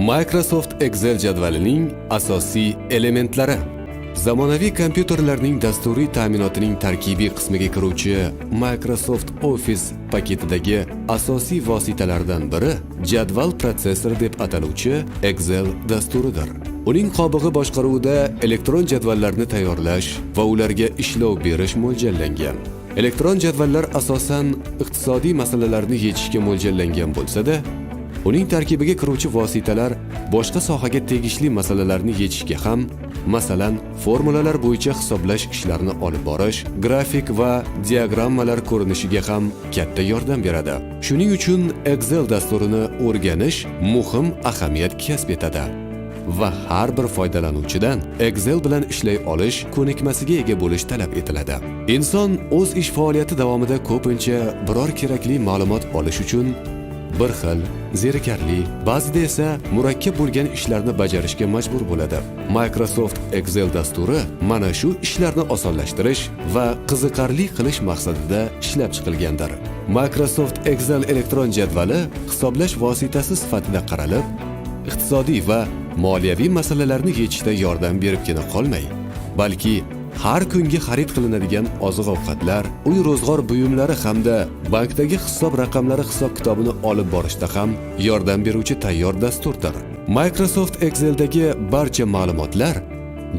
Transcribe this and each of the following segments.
Microsoft Excel jadvalining asosiy elementlari. Zamonaviy kompyuterlarning dasturiy ta'minotining tarkibiy qismiga kiruvchi Microsoft Office paketidagi asosiy vositalardan biri jadval protsessori deb ataluvchi Excel dasturidir. Uning qobig'i boshqaruvida elektron jadvallarni tayyorlash va ularga ishlov berish mo'ljallangan. Elektron jadvallar asosan iqtisodiy masalalarni yechishga mo'ljallangan bo'lsa-da, uning tarkibiga kiruvchi vositalar boshqa sohaga tegishli masalalarni yechishga ham, masalan, formulalar bo'yicha hisoblash ishlarini olib borish, grafik va diagrammalar ko'rinishiga ham katta yordam beradi. Shuning uchun Excel dasturini o'rganish muhim ahamiyat kasb etadi va har bir foydalanuvchidan Excel bilan ishlay olish ko'nikmasiga ega bo'lish talab etiladi. Inson o'z ish faoliyati davomida ko'pincha biror kerakli ma'lumot olish uchun bir xil, zerikarli, ba'zida esa murakkab bo'lgan ishlarni bajarishga majbur bo'ladi. Microsoft Excel dasturi mana shu ishlarni osonlashtirish va qiziqarli qilish maqsadida ishlab chiqilgandir. Microsoft Excel elektron jadvali hisoblash vositasi sifatida qaralib, iqtisodiy va moliyaviy masalalarni yechishda yordam beribgina qolmay, balki har kungi xarid qilinadigan oziq-ovqatlar, uy ro'zg'or buyumlari hamda bankdagi hisob raqamlari hisob-kitobini olib borishda ham yordam beruvchi tayyor dasturdir. Microsoft Excel'dagi barcha ma'lumotlar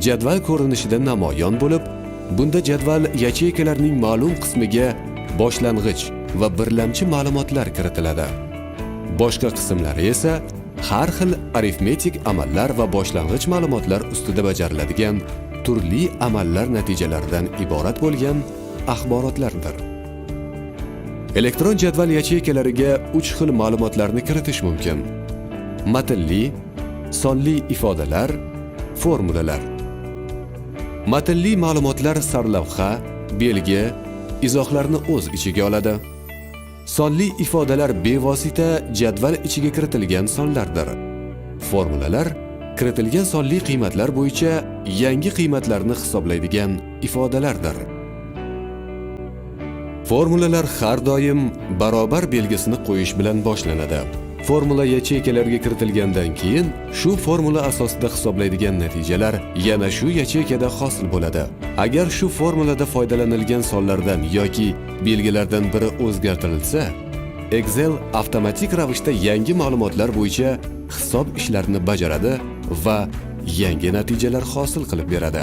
jadval ko'rinishida namoyon bo'lib, bunda jadval yacheykalarining ma'lum qismiga boshlang'ich va birlamchi ma'lumotlar kiritiladi. Boshqa qismlari esa har xil arifmetik amallar va boshlang'ich ma'lumotlar ustida bajariladigan turli amallar natijalaridan iborat bo'lgan axborotlardir. Elektron jadval yacheykalariga 3 xil ma'lumotlarni kiritish mumkin. Matnli, sonli ifodalar, formulalar. Matnli ma'lumotlar sarlavha, belgi, izohlarni o'z ichiga oladi. Sonli ifodalar bevosita jadval ichiga kiritilgan sonlardir. Formulalar kiritilgan sonli qiymatlar bo'yicha yangi qiymatlarni hisoblaydigan ifodalardir. Formulalar har doim barobar belgisini qo'yish bilan boshlanadi. Formula yacheykalarga kiritilgandan keyin shu formula asosida hisoblaydigan natijalar yana shu yacheykada hosil bo'ladi. Agar shu formulada foydalanilgan sonlardan yoki belgilardan biri o'zgartirilsa, Excel avtomatik ravishda yangi ma'lumotlar bo'yicha hisob ishlarini bajaradi va yangi natijalar hosil qilib beradi.